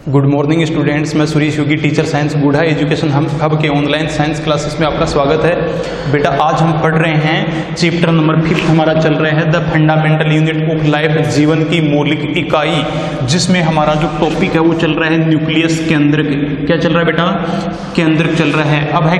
Good morning students, मैं सुरेश योगी, teacher science, बूढ़ा education hub के ऑनलाइन साइंस क्लासेस में आपका स्वागत है। बेटा आज हम पढ़ रहे हैं चैप्टर नंबर 5 हमारा चल रहा है the fundamental unit of life, जीवन की मौलिक इकाई, जिसमें हमारा जो टॉपिक है वो चल रहा है न्यूक्लियस, केंद्रक। क्या चल रहा है बेटा? केंद्रक चल रहा है। अब है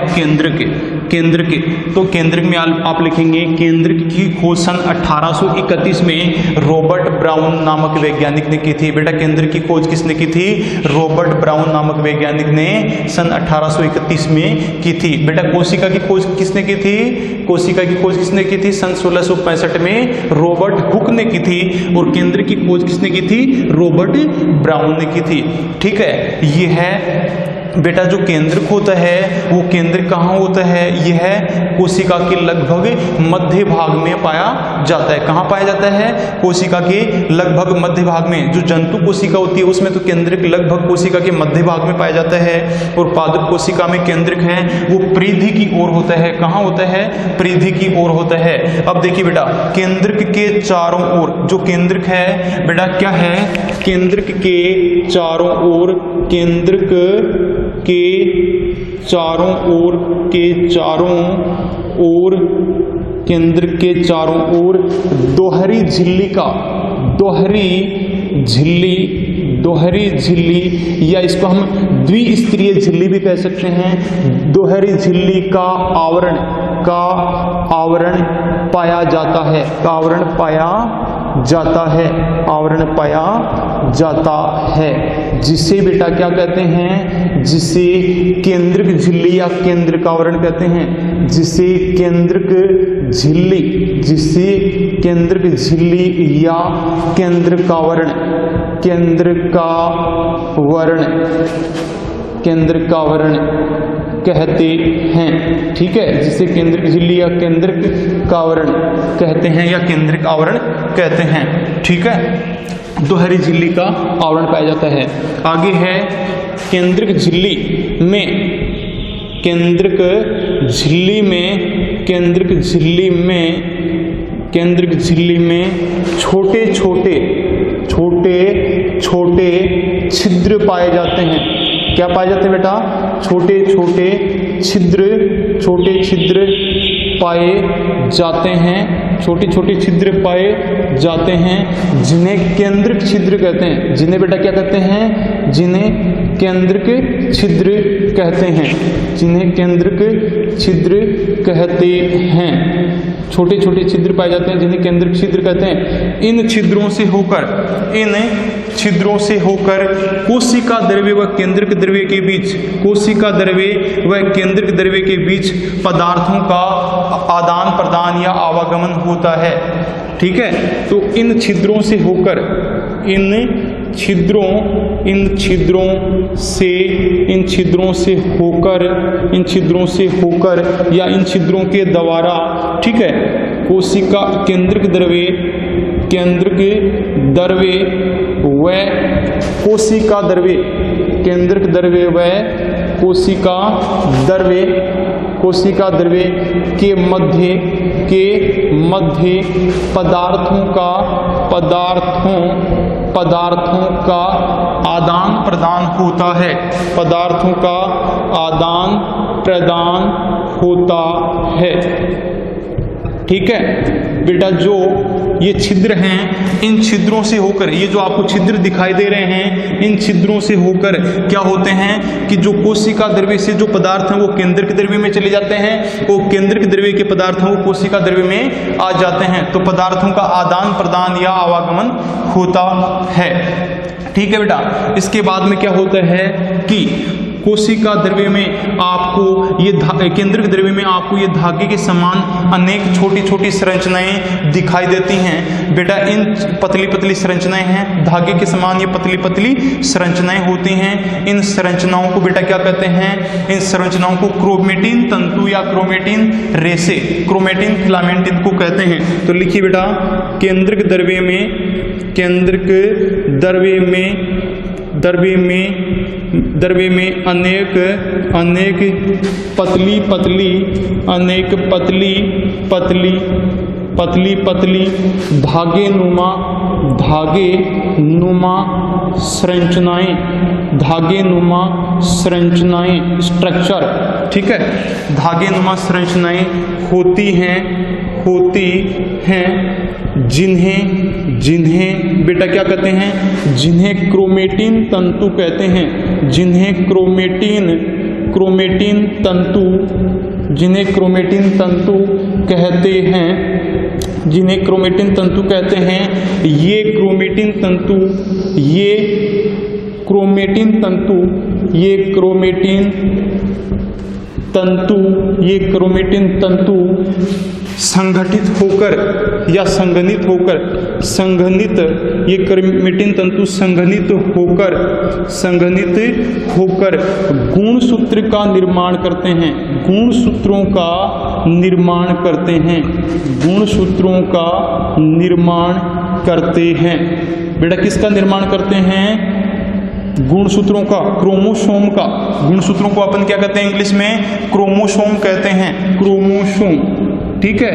केंद्रक। तो केंद्रक में आप लिखेंगे केंद्रक की खोज सन 1831 में रॉबर्ट ब्राउन नामक वैज्ञानिक ने की थी। बेटा केंद्रक की खोज किसने की थी? रॉबर्ट ब्राउन नामक वैज्ञानिक ने सन 1831 में की थी। बेटा कोशिका की खोज किसने की थी? कोशिका की खोज किसने की थी? सन 1665 में रॉबर्ट हुक ने की थी। और केंद्र की खोज किसने की थी? रॉबर्ट ब्राउन ने की थी। ठीक है, ये है बेटा जो केंद्रक होता है वो केंद्र कहाँ होता है? यह कोशिका के लगभग मध्य भाग में पाया जाता है। कहाँ पाया जाता है? कोशिका के लगभग मध्य भाग में। जो जंतु कोशिका होती है उसमें तो केंद्रक लगभग कोशिका के मध्य भाग में पाया जाता है। और पादप कोशिका में केंद्रक है वो परिधि की ओर होता है। कहाँ होता है? परिधि की ओर होता है। अब देखिए बेटा केंद्रक के चारों ओर जो केंद्रक है बेटा क्या है? केंद्रक के चारों ओर, केंद्रक के चारों ओर, केंद्र के चारों ओर दोहरी झिल्ली या इसको हम द्विस्तरीय झिल्ली भी कह सकते हैं। दोहरी झिल्ली का आवरण पाया जाता है, जिसे बेटा क्या कहते हैं? जिसे केंद्रक झिल्ली या केंद्रक आवरण कहते हैं। जिसे केंद्रक झिल्ली या केंद्रकावरण कहते हैं। ठीक है, जिसे केंद्रक झिल्ली या केंद्रक आवरण कहते हैं या केंद्रक आवरण कहते हैं। ठीक है, दोहरी झिल्ली का आवरण पाया जाता है। आगे है केंद्रक झिल्ली में छोटे छिद्र पाए जाते हैं। क्या पाए जाते हैं बेटा? छोटे छिद्र पाए जाते हैं, जिन्हें केंद्रक छिद्र कहते हैं। जिन्हें बेटा क्या कहते हैं? जिन्हें केंद्रक छिद्र कहते हैं। छोटे छिद्र पाए जाते हैं जिन्हें केंद्रक छिद्र कहते हैं। इन छिद्रों से होकर कोशिका द्रव्य व केंद्रक द्रव्य के बीच पदार्थों का आदान प्रदान या आवागमन होता है। ठीक है, तो इन छिद्रों से होकर या इन छिद्रों के द्वारा, ठीक है, कोशिका केंद्रक द्रव्य के मध्य पदार्थों का आदान प्रदान होता है। ठीक है बेटा, जो ये छिद्र हैं इन छिद्रों से होकर, ये जो आपको छिद्र दिखाई दे रहे हैं, इन छिद्रों से होकर क्या होते हैं कि जो कोशिका द्रव्य से जो पदार्थ हैं वो केंद्रक द्रव्य में चले जाते हैं, वो केंद्रक द्रव्य के पदार्थ हैं वो कोशिका द्रव्य में आ जाते हैं। तो पदार्थों का आदान प्रदान या आवागमन होता है। ठीक है बेटा, इसके बाद में क्या होता है कि कोशिका द्रव्य में आपको ये केंद्रक द्रव्य में आपको ये धागे के समान अनेक छोटी संरचनाएं दिखाई देती हैं। बेटा इन पतली संरचनाएं हैं, धागे के समान ये पतली संरचनाएं होती हैं। इन संरचनाओं को बेटा क्या कहते हैं? इन संरचनाओं को क्रोमेटिन तंतु या क्रोमेटिन रेशे, क्रोमेटिन फिलामेंट इनको कहते हैं। तो लिखिए बेटा केंद्रक द्रव्य में अनेक पतली धागे नुमा धागे नुमा संरचनाएं, धागे नुमा संरचनाएं, स्ट्रक्चर, ठीक है, धागे नुमा संरचनाएं होती हैं जिन्हें बेटा क्या कहते हैं, जिन्हें क्रोमेटिन तंतु कहते हैं, जिन्हें क्रोमेटिन तंतु कहते हैं, जिन्हें क्रोमेटिन तंतु कहते हैं। ये क्रोमेटिन तंतु संगठित होकर या संघनित होकर, ये क्रोमेटिन तंतु संघनित होकर गुणसूत्र का निर्माण करते हैं, गुणसूत्रों का निर्माण करते हैं। बेटा किसका निर्माण करते हैं? गुणसूत्रों का, क्रोमोसोम का। गुणसूत्रों को अपन क्या कहते हैं इंग्लिश में? क्रोमोसोम कहते हैं, क्रोमोसोम, ठीक है,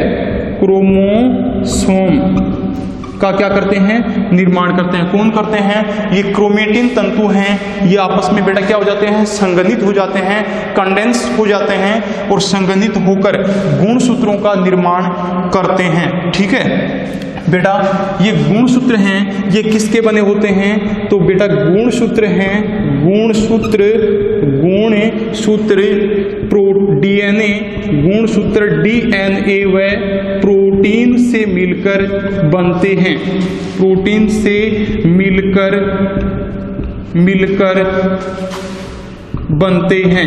क्रोमोसोम का क्या करते हैं? निर्माण करते हैं। कौन करते हैं? ये क्रोमेटिन तंतु हैं, ये आपस में बेटा क्या हो जाते हैं? संघनित हो जाते हैं, कंडेंस हो जाते हैं और संघनित होकर गुणसूत्रों का निर्माण करते हैं, ठीक है। बेटा ये गुणसूत्र हैं, ये किसके बने होते हैं? तो बेटा गुणसूत्र हैं, गुणसूत्र डीएनए व प्रोटीन से मिलकर बनते हैं, प्रोटीन से मिलकर बनते हैं,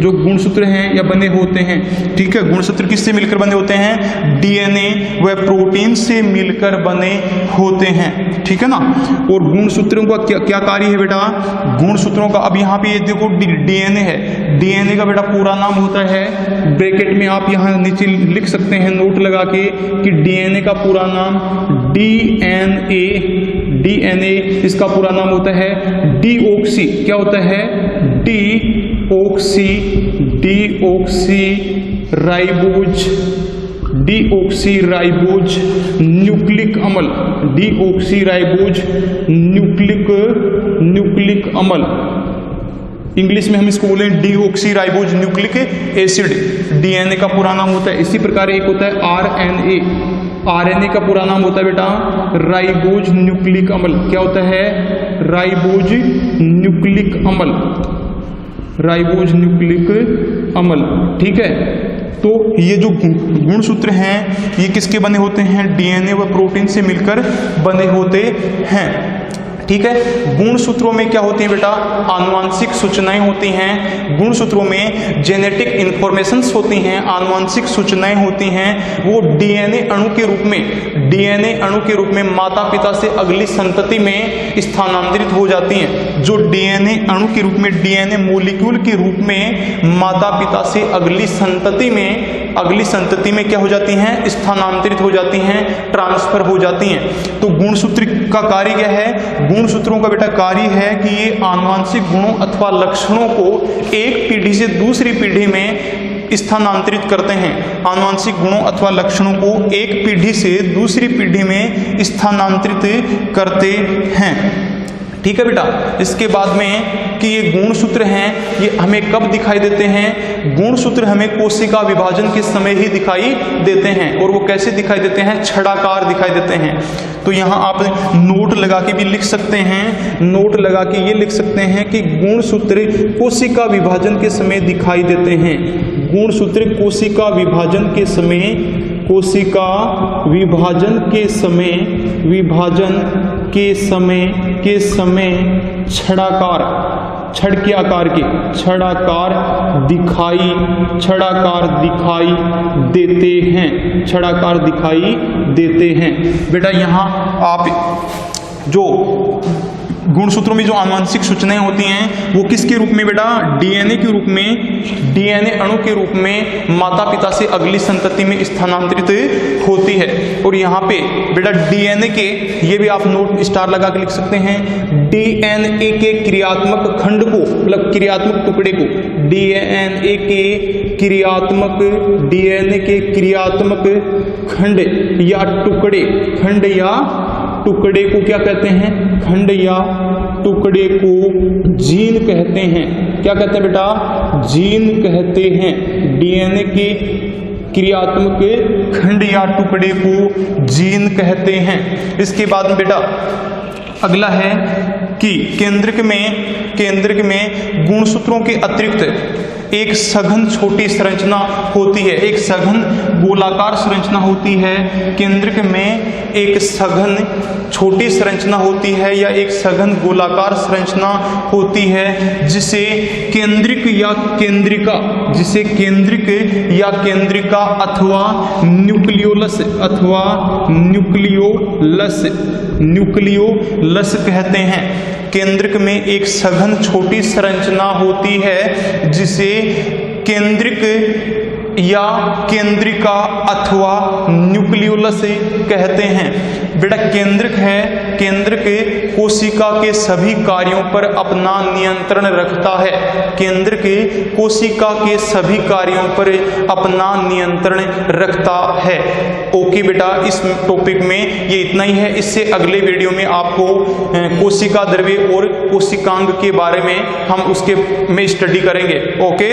जो गुणसूत्र हैं या बने होते हैं, ठीक है। गुणसूत्र किससे मिलकर बने होते हैं? डीएनए व प्रोटीन से मिलकर बने होते हैं, ठीक है ना। और गुणसूत्रों का क्या कार्य है बेटा? गुणसूत्रों का, अब यहाँ पे ये देखो डीएनए है, डीएनए का बेटा पूरा नाम होता है, ब्रैकेट में आप यहाँ नीचे लिख सकते हैं नोट लगा के कि डीएनए का पूरा नाम डीएनए इसका पूरा नाम होता है डीऑक्सी, क्या होता है? डीऑक्सी राइबोज न्यूक्लिक अम्ल, न्यूक्लिक अम्ल, इंग्लिश में हम इसको बोलें deoxy ribose nucleic acid, DNA का पूरा नाम होता है। इसी प्रकार एक होता है आरएनए का पूरा नाम होता है बेटा राइबोज न्यूक्लिक अम्ल, क्या होता है? राइबोज न्यूक्लिक अम्ल, ठीक है। तो ये जो गुणसूत्र हैं ये किसके बने होते हैं? डीएनए व प्रोटीन से मिलकर बने होते हैं, ठीक है। गुणसूत्रों में क्या होती है बेटा? आनुवांशिक सूचनाएं होती हैं, गुणसूत्रों में जेनेटिक इंफॉर्मेशंस होती हैं, आनुवांशिक सूचनाएं होती हैं, वो डीएनए अणु के रूप में माता पिता से अगली संतति में स्थानांतरित हो जाती हैं। जो डीएनए अणु के रूप में, डीएनए मॉलिक्यूल के रूप में माता पिता से अगली संतति में क्या हो जाती हैं? स्थानांतरित हो जाती हैं, ट्रांसफर हो जाती हैं। तो गुणसूत्र का कार्य क्या है? गुणसूत्रों का बेटा कार्य है कि ये आनुवांशिक गुणों अथवा लक्षणों को एक पीढ़ी से दूसरी पीढ़ी में स्थानांतरित करते हैं, आनुवांशिक गुणों अथवा लक्षणों को एक पीढ़ी से दूसरी पीढ़ी में स्थानांतरित करते हैं, ठीक है बेटा। इसके बाद में कि ये गुणसूत्र हैं ये हमें कब दिखाई देते हैं? गुणसूत्र हमें कोशिका विभाजन के समय ही दिखाई देते हैं, और वो कैसे दिखाई देते हैं? छड़ाकार दिखाई देते हैं। तो यहाँ आप नोट लगा के भी लिख सकते हैं, नोट लगा के ये लिख सकते हैं कि गुणसूत्र कोशिका विभाजन के समय दिखाई देते हैं। गुणसूत्र कोशिका विभाजन के समय छड़ाकार दिखाई देते हैं। बेटा यहाँ आप जो गुणसूत्रों में जो आनुवांशिक सूचनाएं होती हैं वो किसके रूप में बेटा? डीएनए के रूप में, डीएनए अणु के रूप में माता पिता से अगली संतति में स्थानांतरित होती है। और यहाँ पे बेटा डीएनए के, ये भी आप नोट स्टार लगा के लिख सकते हैं, डीएनए के क्रियात्मक खंड को, मतलब क्रियात्मक टुकड़े को, डीएनए के क्रियात्मक खंड या टुकड़े को क्या कहते हैं? खंड या टुकड़े को जीन कहते हैं। क्या कहते हैं बेटा? जीन कहते हैं। डीएनए के क्रियात्मक खंड या टुकड़े को जीन कहते हैं। इसके बाद में बेटा अगला है कि केंद्रक में गुणसूत्रों के अतिरिक्त एक सघन छोटी संरचना होती है, एक सघन गोलाकार संरचना होती है। केंद्रक में एक सघन छोटी संरचना होती है या एक सघन गोलाकार संरचना होती है जिसे केंद्रिक या केंद्रिका अथवा न्यूक्लियोलस कहते हैं। केंद्रक में एक सघन छोटी संरचना होती है जिसे केंद्रिक या केंद्रिका अथवा न्यूक्लियोलस कहते हैं। बेटा केंद्रक कोशिका के सभी कार्यों पर अपना नियंत्रण रखता है। केंद्रक कोशिका के सभी कार्यों पर अपना नियंत्रण रखता है। ओके बेटा, इस टॉपिक में ये इतना ही है। इससे अगले वीडियो में आपको कोशिका द्रव्य और कोशिकांग के बारे में हम उसके में स्टडी करेंगे। ओके।